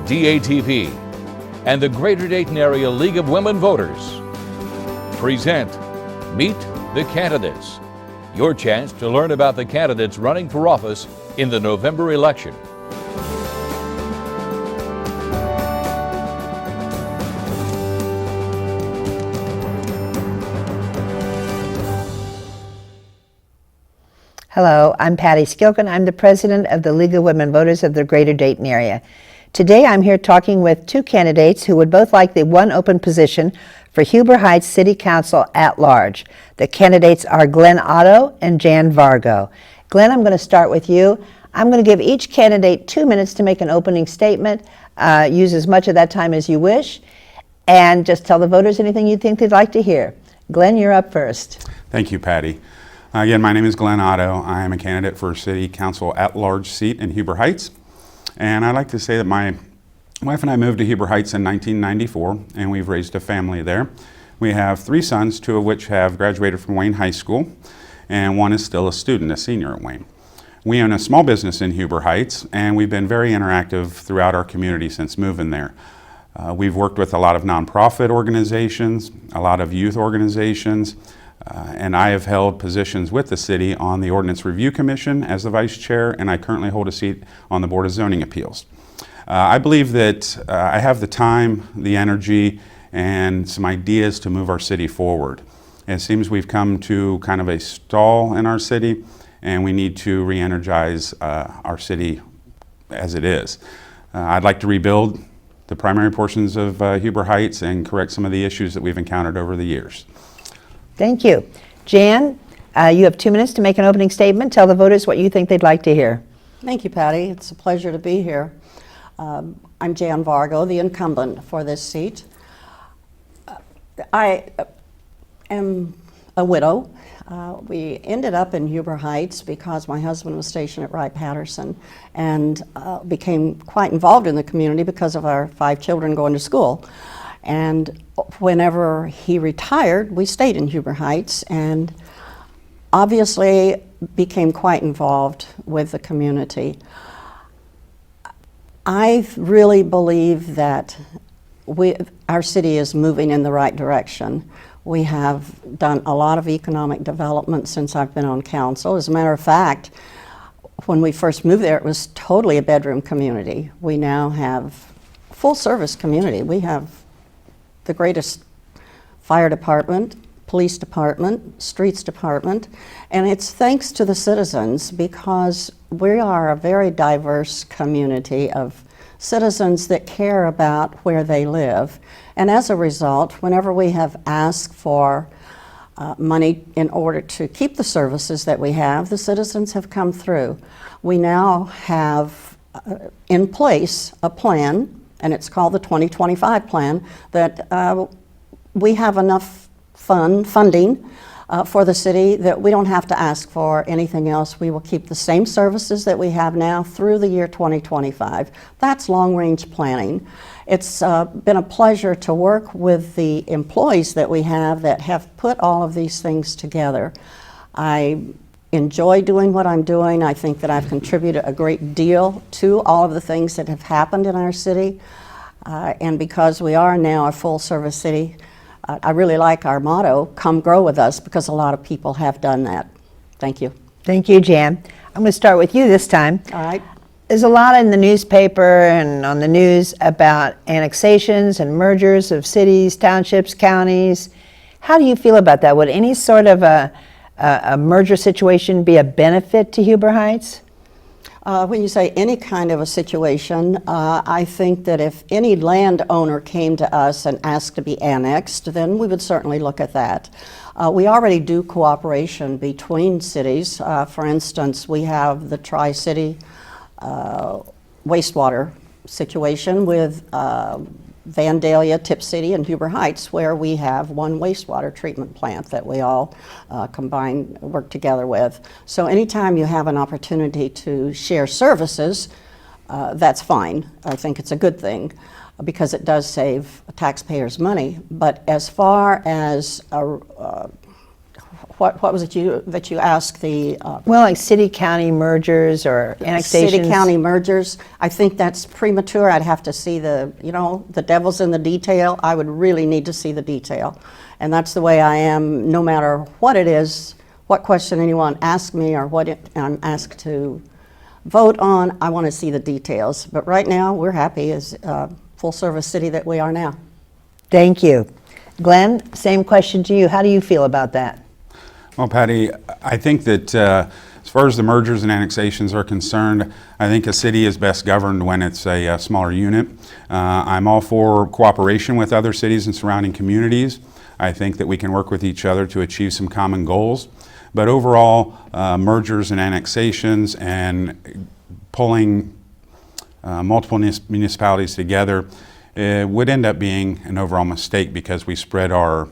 DATV, and the Greater Dayton Area League of Women Voters present Meet the Candidates, your chance to learn about the candidates running for office in the November election. Hello, I'm Patty Skilkin. I'm the president of the League of Women Voters of the Greater Dayton area. Today I'm here talking with two candidates who would both like the one open position for Huber Heights City Council at large. The candidates are Glen Otto and Jan Vargo. Glen, I'm going to start with you. I'm going to give each candidate 2 minutes to make an opening statement. Use as much of that time as you wish, and just tell the voters anything you think they'd like to hear. Glen, you're up first. Thank you, Patty. Again, my name is Glen Otto. I am a candidate for City Council at-large seat in Huber Heights. And I'd like to say that my wife and I moved to Huber Heights in 1994, and we've raised a family there. We have 3 sons, 2 of which have graduated from Wayne High School, and 1 is still a student, a senior at Wayne. We own a small business in Huber Heights, and we've been very interactive throughout our community since moving there. We've worked with a lot of nonprofit organizations, a lot of youth organizations, and I have held positions with the city on the Ordinance Review Commission as the vice chair, and I currently hold a seat on the Board of Zoning Appeals. I believe that I have the time, the energy, and some ideas to move our city forward. It seems we've come to kind of a stall in our city, and we need to re-energize our city as it is. I'd like to rebuild the primary portions of Huber Heights and correct some of the issues that we've encountered over the years. Thank you. Jan, you have 2 minutes to make an opening statement. Tell the voters what you think they'd like to hear. Thank you, Patty. It's a pleasure to be here. I'm Jan Vargo, the incumbent for this seat. I am a widow. We ended up in Huber Heights because my husband was stationed at Wright-Patterson and became quite involved in the community because of our 5 children going to school. And whenever he retired, we stayed in Huber Heights and obviously became quite involved with the community. I really believe that our city is moving in the right direction. We have done a lot of economic development since I've been on council. As a matter of fact, when we first moved there, it was totally a bedroom community. We now have a full service community. We have the greatest fire department, police department, streets department, and it's thanks to the citizens because we are a very diverse community of citizens that care about where they live. And as a result, whenever we have asked for money in order to keep the services that we have, the citizens have come through. We now have in place a plan, and it's called the 2025 plan, that we have enough funding for the city that we don't have to ask for anything else. We will keep the same services that we have now through the year 2025. That's long-range planning. It's been a pleasure to work with the employees that we have that have put all of these things together. I enjoy doing what I'm doing. I think that I've contributed a great deal to all of the things that have happened in our city. And because we are now a full-service city, I really like our motto, come grow with us, because a lot of people have done that. Thank you. Thank you, Jan. I'm going to start with you this time. All right. There's a lot in the newspaper and on the news about annexations and mergers of cities, townships, counties. How do you feel about that? Would any sort of a merger situation be a benefit to Huber Heights? When you say any kind of a situation, I think that if any landowner came to us and asked to be annexed, then we would certainly look at that. We already do cooperation between cities. For instance, we have the Tri-City wastewater situation with Vandalia, Tip City, and Huber Heights, where we have one wastewater treatment plant that we all work together with. So anytime you have an opportunity to share services, that's fine. I think it's a good thing because it does save taxpayers money. But as far as what was it that you asked the Well, like city-county mergers or annexations. city-county mergers? I think that's premature. I'd have to see the devil's in the detail. I would really need to see the detail. And that's the way I am, no matter what it is, what question anyone asks me or I'm asked to vote on, I want to see the details. But right now, we're happy as a full-service city that we are now. Thank you. Glenn, same question to you. How do you feel about that? Well, Patty, I think that as far as the mergers and annexations are concerned, I think a city is best governed when it's a smaller unit. I'm all for cooperation with other cities and surrounding communities. I think that we can work with each other to achieve some common goals. But overall, mergers and annexations and pulling multiple municipalities together would end up being an overall mistake because we spread our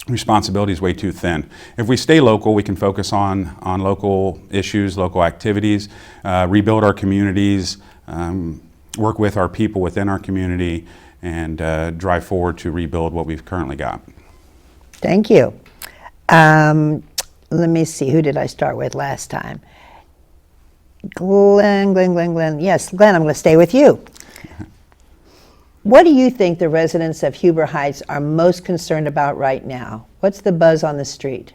responsibilities way too thin. If we stay local, we can focus on local issues, local activities, rebuild our communities, work with our people within our community, and drive forward to rebuild what we've currently got. Thank you. Let me see, who did I start with last time? Glen. Yes, Glen, I'm going to stay with you. What do you think the residents of Huber Heights are most concerned about right now? What's the buzz on the street?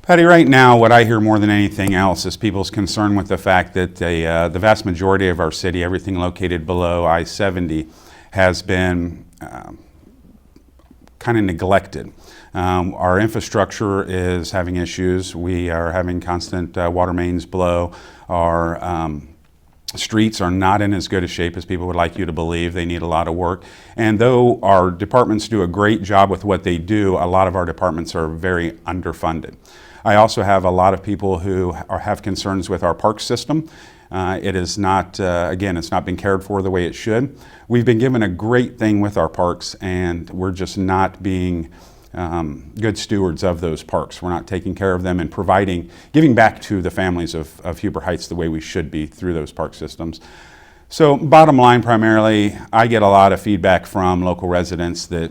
Patty, right now, what I hear more than anything else is people's concern with the fact that the vast majority of our city, everything located below I-70, has been kind of neglected. Our infrastructure is having issues. We are having constant water mains blow. Our streets are not in as good a shape as people would like you to believe. They need a lot of work. And though our departments do a great job with what they do, a lot of our departments are very underfunded. I also have a lot of people who have concerns with our park system. It is not, again, it's not been cared for the way it should. We've been given a great thing with our parks, and we're just not being good stewards of those parks. We're not taking care of them and giving back to the families of Huber Heights the way we should be through those park systems. So bottom line, primarily, I get a lot of feedback from local residents that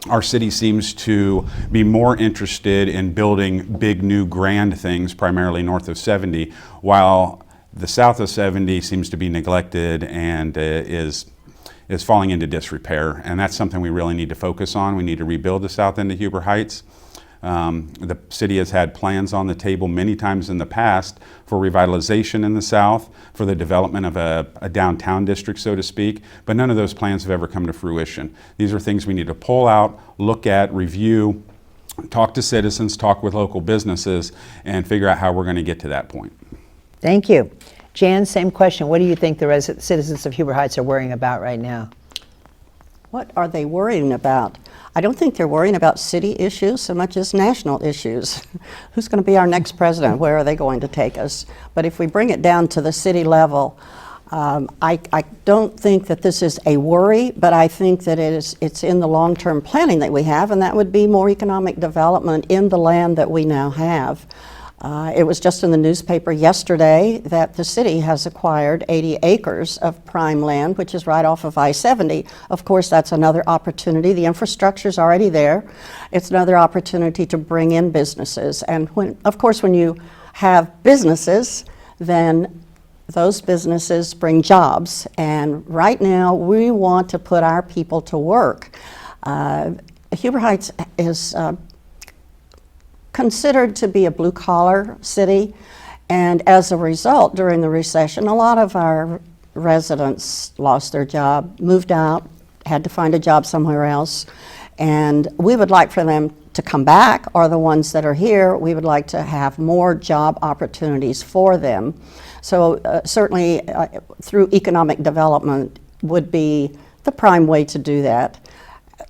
our city seems to be more interested in building big, new, grand things, primarily north of 70, while the south of 70 seems to be neglected and is falling into disrepair, and that's something we really need to focus on. We need to rebuild the south end of Huber Heights. The city has had plans on the table many times in the past for revitalization in the south, for the development of a downtown district, so to speak, but none of those plans have ever come to fruition. These are things we need to pull out, look at, review, talk to citizens, talk with local businesses, and figure out how we're going to get to that point. Thank you. Jan, same question. What do you think the citizens of Huber Heights are worrying about right now? What are they worrying about? I don't think they're worrying about city issues so much as national issues. Who's going to be our next president? Where are they going to take us? But if we bring it down to the city level, I don't think that this is a worry, but I think that it's in the long-term planning that we have, and that would be more economic development in the land that we now have. It was just in the newspaper yesterday that the city has acquired 80 acres of prime land, which is right off of I-70. Of course, that's another opportunity. The infrastructure's already there. It's another opportunity to bring in businesses. And of course, when you have businesses, then those businesses bring jobs. And right now, we want to put our people to work. Huber Heights is considered to be a blue-collar city, and as a result, during the recession, a lot of our residents lost their job, moved out, had to find a job somewhere else, and we would like for them to come back, or the ones that are here, we would like to have more job opportunities for them. So certainly through economic development would be the prime way to do that.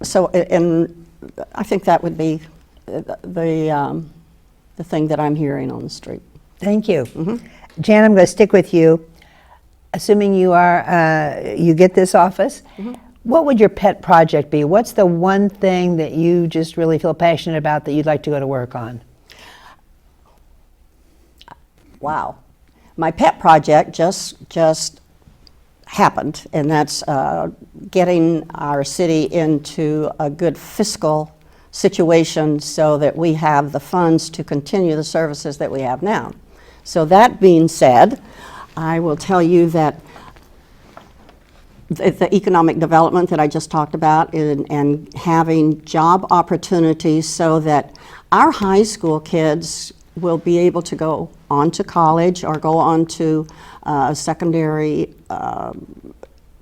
So, and I think that would be the thing that I'm hearing on the street. Thank you. Jan, I'm going to stick with you. Assuming you get this office, what would your pet project be? What's the one thing that you just really feel passionate about that you'd like to go to work on? Wow. My pet project just happened, and that's getting our city into a good fiscal situation so that we have the funds to continue the services that we have now. So that being said, I will tell you that the economic development that I just talked about and having job opportunities so that our high school kids will be able to go on to college or go on to secondary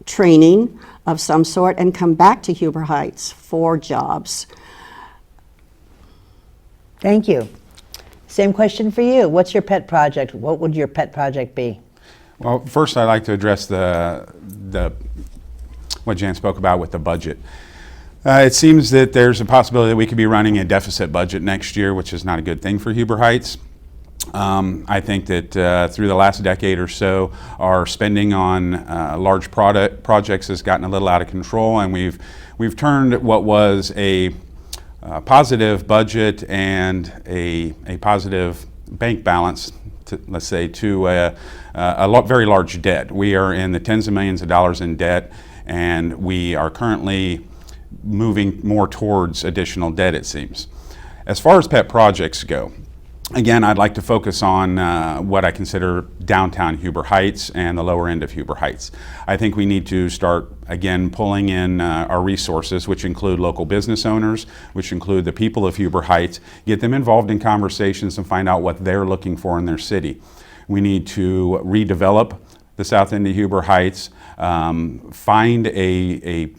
training of some sort and come back to Huber Heights for jobs. Thank you. Same question for you. What's your pet project? What would your pet project be? Well, first I'd like to address what Jan spoke about with the budget. It seems that there's a possibility that we could be running a deficit budget next year, which is not a good thing for Huber Heights. I think that through the last decade or so, our spending on large projects has gotten a little out of control, and we've turned what was a positive budget and a positive bank balance, let's say, to a very large debt. We are in the tens of millions of dollars in debt, and we are currently moving more towards additional debt, it seems. As far as pet projects go, again, I'd like to focus on what I consider downtown Huber Heights and the lower end of Huber Heights. I think we need to start, again, pulling in our resources, which include local business owners, which include the people of Huber Heights, get them involved in conversations and find out what they're looking for in their city. We need to redevelop the south end of Huber Heights, find a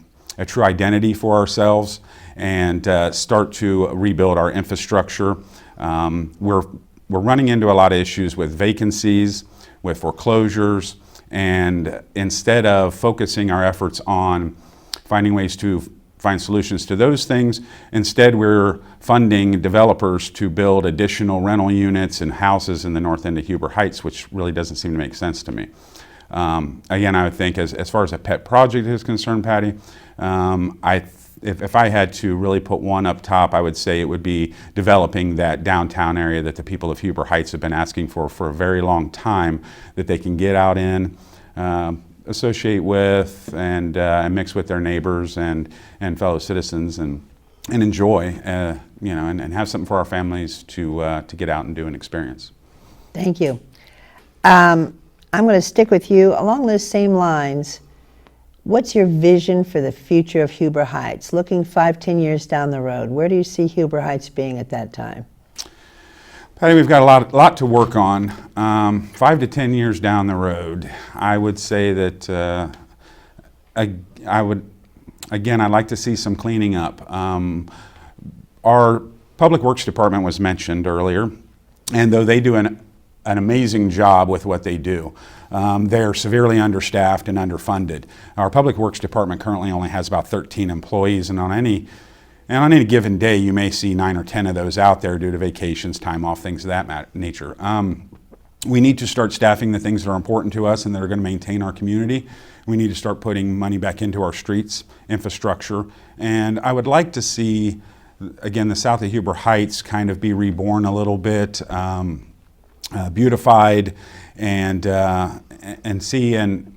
true identity for ourselves, and start to rebuild our infrastructure. We're running into a lot of issues with vacancies, with foreclosures, and instead of focusing our efforts on finding ways to find solutions to those things, instead we're funding developers to build additional rental units and houses in the north end of Huber Heights, which really doesn't seem to make sense to me. Again, I would think as far as a pet project is concerned, Patty, if I had to really put one up top, I would say it would be developing that downtown area that the people of Huber Heights have been asking for a very long time, that they can get out in, associate with, and mix with their neighbors and fellow citizens, and enjoy, and have something for our families to get out and do and experience. Thank you. I'm going to stick with you along those same lines. What's your vision for the future of Huber Heights? Looking 5-10 years down the road, where do you see Huber Heights being at that time? Patty, we've got a lot to work on. 5 to 10 years down the road, I would say that I'd like to see some cleaning up. Our Public Works Department was mentioned earlier, and though they do an amazing job with what they do, they're severely understaffed and underfunded. Our Public Works Department currently only has about 13 employees, and on any given day you may see 9 or 10 of those out there due to vacations, time off, things of that nature. We need to start staffing the things that are important to us and that are going to maintain our community. We need to start putting money back into our streets, infrastructure, and I would like to see, again, the south of Huber Heights kind of be reborn a little bit, beautified, and see an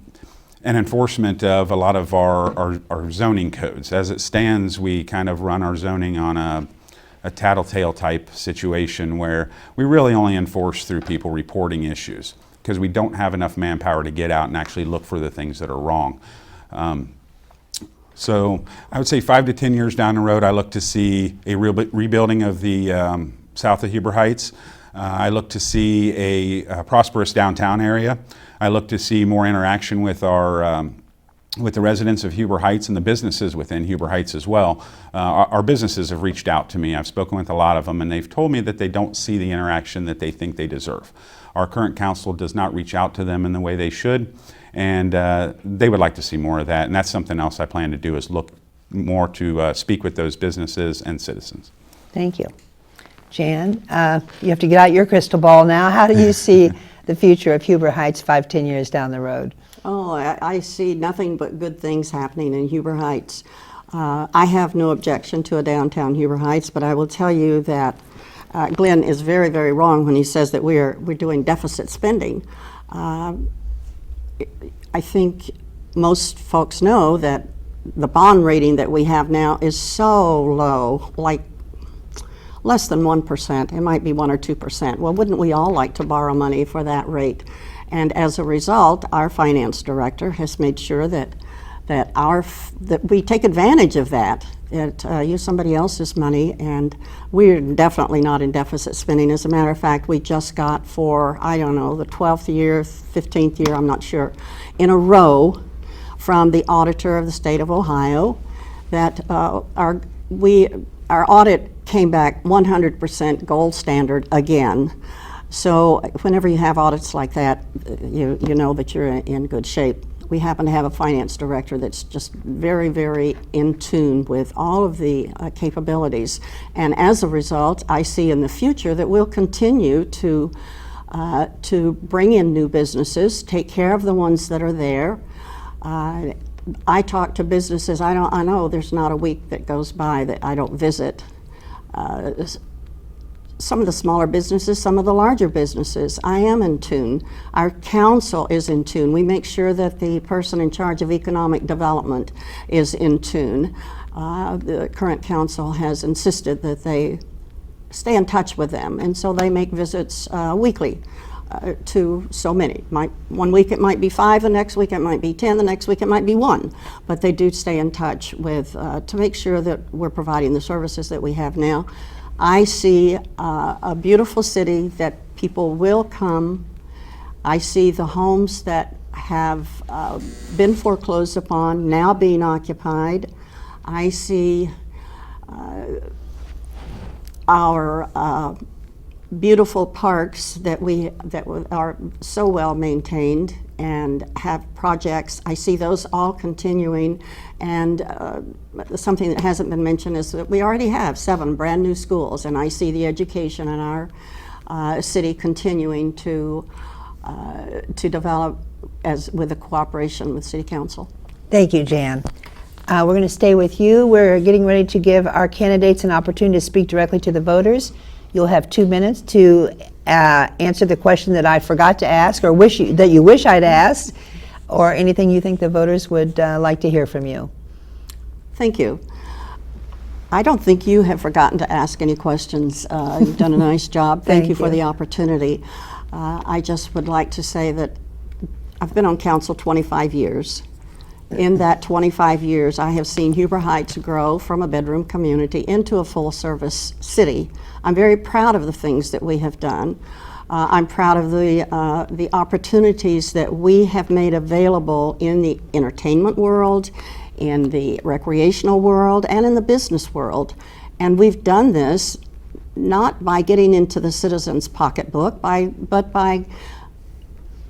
enforcement of a lot of our zoning codes. As it stands, we kind of run our zoning on a tattletale type situation where we really only enforce through people reporting issues because we don't have enough manpower to get out and actually look for the things that are wrong. So I would say 5 to 10 years down the road, I look to see a rebuilding of the south of Huber Heights. I look to see a prosperous downtown area. I look to see more interaction with with the residents of Huber Heights and the businesses within Huber Heights as well. Our businesses have reached out to me. I've spoken with a lot of them, and they've told me that they don't see the interaction that they think they deserve. Our current council does not reach out to them in the way they should, and they would like to see more of that, and that's something else I plan to do, is look more to speak with those businesses and citizens. Thank you. Jan, you have to get out your crystal ball now. How do you see the future of Huber Heights 5-10 years down the road? Oh, I see nothing but good things happening in Huber Heights. I have no objection to a downtown Huber Heights, but I will tell you that Glen is very, very wrong when he says that we're doing deficit spending. I think most folks know that the bond rating that we have now is so low, like less than 1%. It might be 1 or 2%. Well, wouldn't we all like to borrow money for that rate? And as a result, our finance director has made sure that we take advantage of that, use somebody else's money, and we're definitely not in deficit spending. As a matter of fact, we just got for, I don't know, the 12th year, 15th year, I'm not sure, in a row from the auditor of the state of Ohio that our audit came back 100% gold standard again. So whenever you have audits like that, you know that you're in good shape. We happen to have a finance director that's just very, very in tune with all of the capabilities. And as a result, I see in the future that we'll continue to bring in new businesses, take care of the ones that are there. I talk to businesses. I know there's not a week that goes by that I don't visit some of the smaller businesses, some of the larger businesses. I am in tune. Our council is in tune. We make sure that the person in charge of economic development is in tune. The current council has insisted that they stay in touch with them, and so they make visits weekly to so many. One week it might be 5, the next week it might be 10, the next week it might be 1. But they do stay in touch with to make sure that we're providing the services that we have now. I see a beautiful city that people will come. I see the homes that have been foreclosed upon now being occupied. I see our beautiful parks that are so well maintained and have projects. I see those all continuing, and something that hasn't been mentioned is that we already have 7 brand new schools, and I see the education in our city continuing to develop with the cooperation with City Council. Thank you, Jan. We're going to stay with you. We're getting ready to give our candidates an opportunity to speak directly to the voters. You'll have 2 minutes to answer the question that I forgot to ask, or that you wish I'd asked, or anything you think the voters would like to hear from you. Thank you. I don't think you have forgotten to ask any questions. You've done a nice job. Thank you for the opportunity. I just would like to say that I've been on council 25 years. In that 25 years, I have seen Huber Heights grow from a bedroom community into a full-service city. I'm very proud of the things that we have done. I'm proud of the opportunities that we have made available in the entertainment world, in the recreational world, and in the business world. And we've done this not by getting into the citizen's pocketbook, but by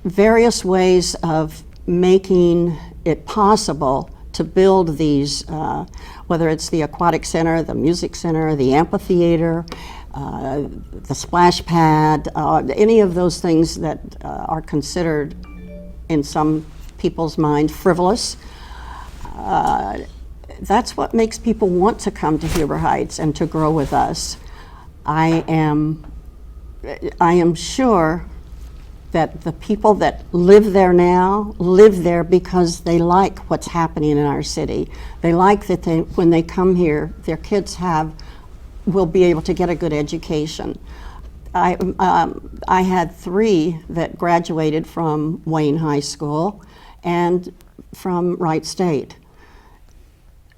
various ways of making it possible to build these, whether it's the aquatic center, the music center, the amphitheater, the splash pad, any of those things that are considered in some people's mind frivolous. That's what makes people want to come to Huber Heights and to grow with us. I am sure that the people that live there now live there because they like what's happening in our city. They like that when they come here, their kids will be able to get a good education. I had 3 that graduated from Wayne High School and from Wright State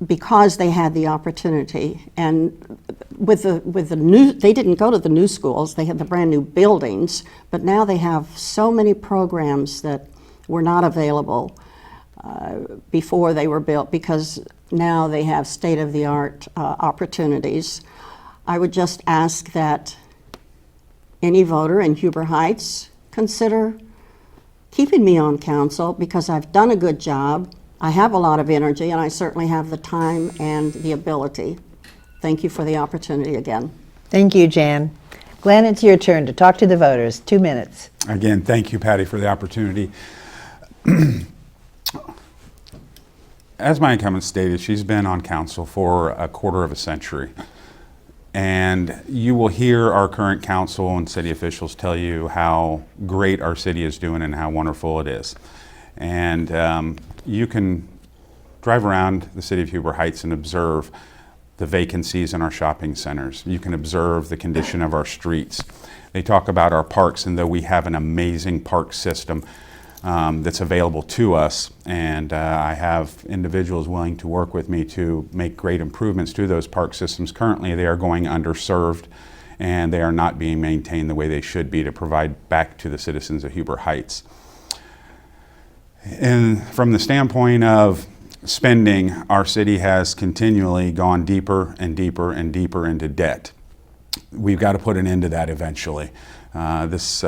because they had the opportunity. And with the new, they didn't go to the new schools, they had the brand new buildings, but now they have so many programs that were not available before they were built, because now they have state-of-the-art opportunities. I would just ask that any voter in Huber Heights consider keeping me on council, because I've done a good job. I have a lot of energy, and I certainly have the time and the ability. Thank you for the opportunity again. Thank you, Jan. Glen, it's your turn to talk to the voters. 2 minutes. Again, thank you, Patty, for the opportunity. As my incumbent stated, she's been on council for a quarter of a century. And you will hear our current council and city officials tell you how great our city is doing and how wonderful it is. And you can drive around the city of Huber Heights and observe the vacancies in our shopping centers. You can observe the condition of our streets. They talk about our parks, and though we have an amazing park system that's available to us, and I have individuals willing to work with me to make great improvements to those park systems. Currently, they are going underserved, and they are not being maintained the way they should be to provide back to the citizens of Huber Heights. And from the standpoint of spending, our city has continually gone deeper and deeper and deeper into debt. We've got to put an end to that eventually. This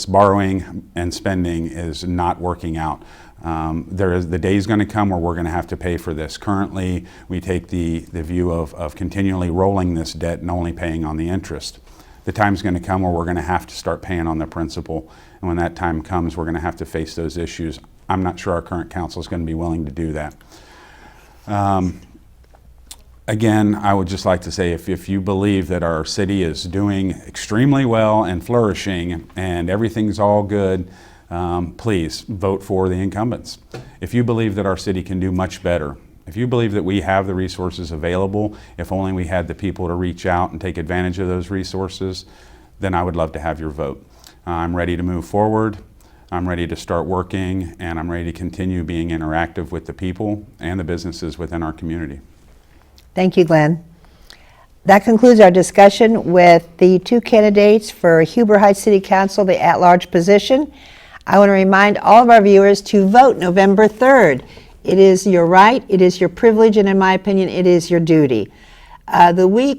borrowing and spending is not working out. The day is going to come where we're going to have to pay for this. Currently, we take the view of continually rolling this debt and only paying on the interest. The time's going to come where we're going to have to start paying on the principal. And when that time comes, we're going to have to face those issues. I'm not sure our current council is going to be willing to do that. Again, I would just like to say, if you believe that our city is doing extremely well and flourishing and everything's all good, please vote for the incumbents. If you believe that our city can do much better, if you believe that we have the resources available, if only we had the people to reach out and take advantage of those resources, then I would love to have your vote. I'm ready to move forward. I'm ready to start working, and I'm ready to continue being interactive with the people and the businesses within our community. Thank you, Glenn. That concludes our discussion with the two candidates for Huber Heights City Council, the at-large position. I want to remind all of our viewers to vote November 3rd. It is your right, it is your privilege, and in my opinion, it is your duty.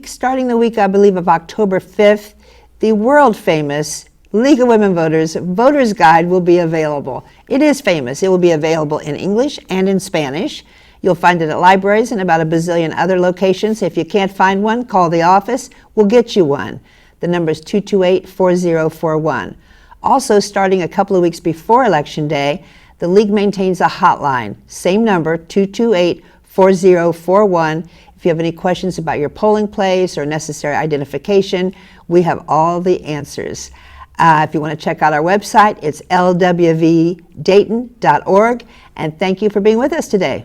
Starting the week, I believe, of October 5th, the world-famous League of Women Voters Voter's Guide will be available. It is famous. It will be available in English and in Spanish. You'll find it at libraries and about a bazillion other locations. If you can't find one, call the office. We'll get you one. The number is 228-4041. Also, starting a couple of weeks before Election Day, the League maintains a hotline. Same number, 228-4041. If you have any questions about your polling place or necessary identification, we have all the answers. If you want to check out our website, it's lwvdayton.org. And thank you for being with us today.